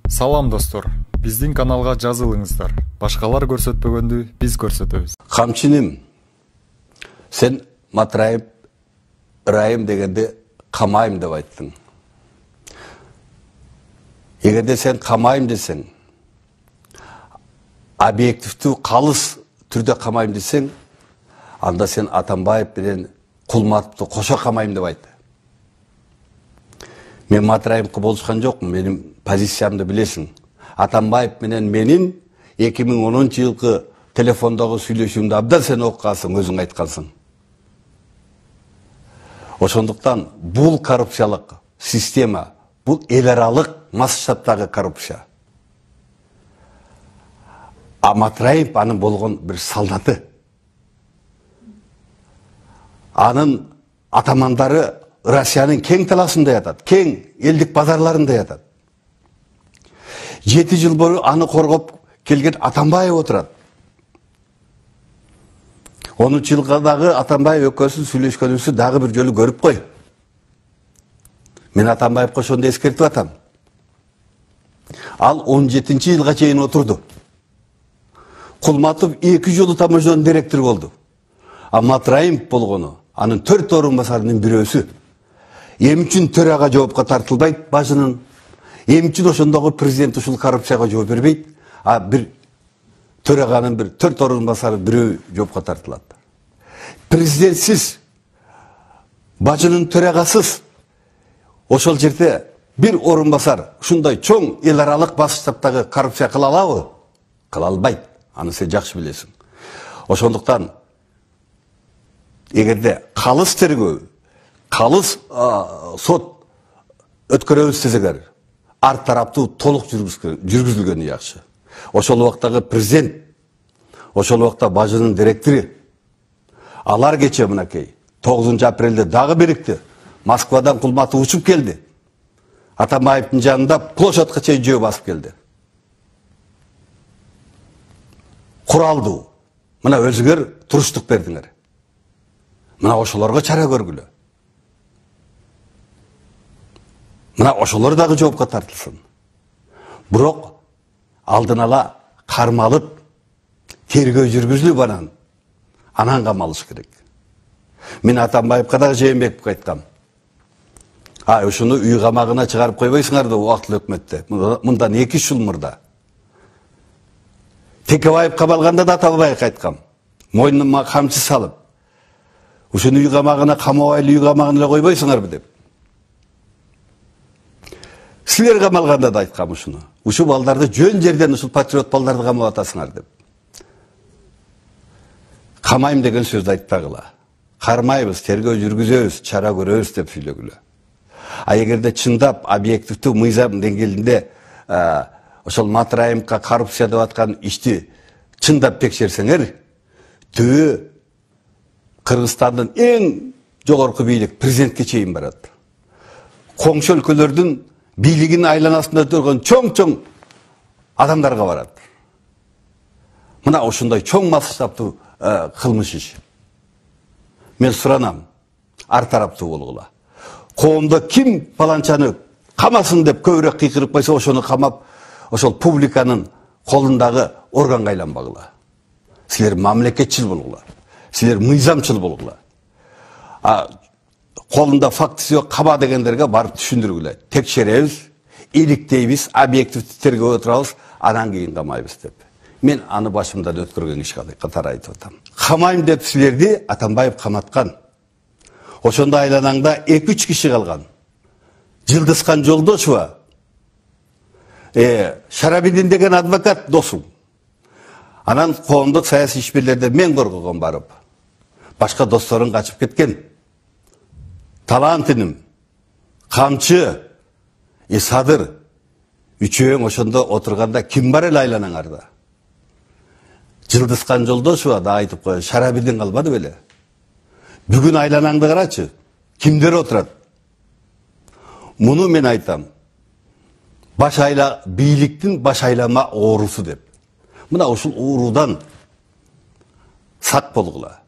Салам достор, биздин каналга жазылыңыздар. Башкалар көрсөтпөгөндү биз көрсөтөбүз. Камчиним, сен матырайып, ырайым дегенде камайым деп айттың. Эгерде сен камайым десең, объективдүү калыс түрдө камайым десең, анда сен Атамбаев менен Кулматовду кошо камайым деп айтты. Мен матырайымкы болушкан жокмун, менин позициямды билесиң. Атамбаев менен менин 2010 жылкы телефондогу сүйлөшүүмдү абдан сен окугансың, өзүң айткансың. Ошондуктан бул коррупциялык система, бул эл аралык масштабтагы коррупция. А Матраев анын болгон бир солдаты. Анын атамандары Россиянын кең таласында ятат, кең элдик базарларында ятат. 7 жыл бою аны коргоп келген Атамбаев отурат. 10 жылдагы Атамбаев экөөсү сүйлөшкөнүбүздү дагы бир жолу көрүп кой. Мен Атамбаевга ошондо эскертип атам. Ал 17 жылга чейин отурду. Кулматов 2 жолу таможнянын директору болду. А Матраев болгону анын 4 орун басарынын бирөөсү. Эми үчүн төрага жоопко тартылбайт бажынын. Эми үчүн ошондогу президент ушул коррупцияга жооп бербейт. А бир төраганын бир 4 орун басары бирөө жоопко тартылат. Президентсиз, бажынын төрагасыз ошол жерде бир орун басар ушундай чоң эл аралык масштабтагы коррупция кыла алабы? Кыла албайт. Аны сен жакшы билесиң. Ошондуктан эгерде калыс тергөө, калыс сот өткөрөбүз десеңер, арт тараптуу толук жүргүзүлгөнү жакшы. Ошол убактагы президент, ошол убакта бажынын директору, алар кече мынакей 9 апрелде дагы бирикти. Москвадан Кулматов учуп келди. Атамбаевдин жанында площадка чейин жөө басып келди. Куралдуу. Мына өзүңөр туруштук бердиңер. Мына ошолорго чара көргүлө. Мына ошолор дагы жоопко тартылсын. Бирок алдын ала кармалып, тергөө жүргүзүлүп анан камалыш керек. Мен Атамбаевга дагы Жээнбековго айткам. Ушуну үй камагына чыгарып койбойсуңар да убактылуу өкмөттө. Мындан 2 жыл мурда. Текебаев кабалганда да Атамбаевга айткам. Мойнума камчы салып, ушуну үй камагына камабайлы үй камагына эле койбойсуңарбы деп. Силер камалганда да айткам ушуну. Ушул балдарды жөн жерден ушул патриот балдарды камап атасыңар деп. Камайм деген сөздү айтпагыла. Кармайбыз, тергөө жүргүзөбүз, чара көрөбүз деп сүйлөгүлө. А эгерде чындап объективдүү мыйзам деңгээлинде ошол Матраевка коррупция деп аткан ишти чындап текшерсеңер, түбү Кыргызстандын эң жогорку бийлик президентке чейин барат. Коңшу өлкөлөрдүн бийлигин айланасында турган чоң-чоң адамдарга барат. Мына ошондой чоң масштабтуу кылмыш иш. Мен суранам, ар тараптуу болгула. Коомдо ким паланчаны камасын деп көбүрөөк кыйкырып койсо, ошону камап, ошол публиканын колундагы органга айланбагыла. Силер мамлекетчил болгула. Силер мыйзамчыл болгула. Колунда фактысы жок каба дегендерге барып түшүндүргүлө. Текшеребиз, иликтейбиз, объективдүү тергөө отурабыз, анан кийин камайбыз деп. Мен аны башымдан өткөргөн иш катары айтып атам. Камайм деп силерди Атамбаев каматкан. Ошондо айланаңда 2-3 киши калган. Жылдызхан Жолдошева, Шарабидин деген адвокат досум. Анан коомдук саясий ишмерлерде мен коргогон барып. Башка досторун качып кеткен. Талантиним, Камчы, Садыр, үчөөң ошондо отурганда ким бар эле айланаңарда? Жылдызхан Жолдошева да айтып коён, Шарабидин калбады беле? Бүгүн айланаңды карачы, кимдер отурат? Муну мен айтам. Бийликтин баш айлама оорусу деп. Мына ушул оорудан сак болгула.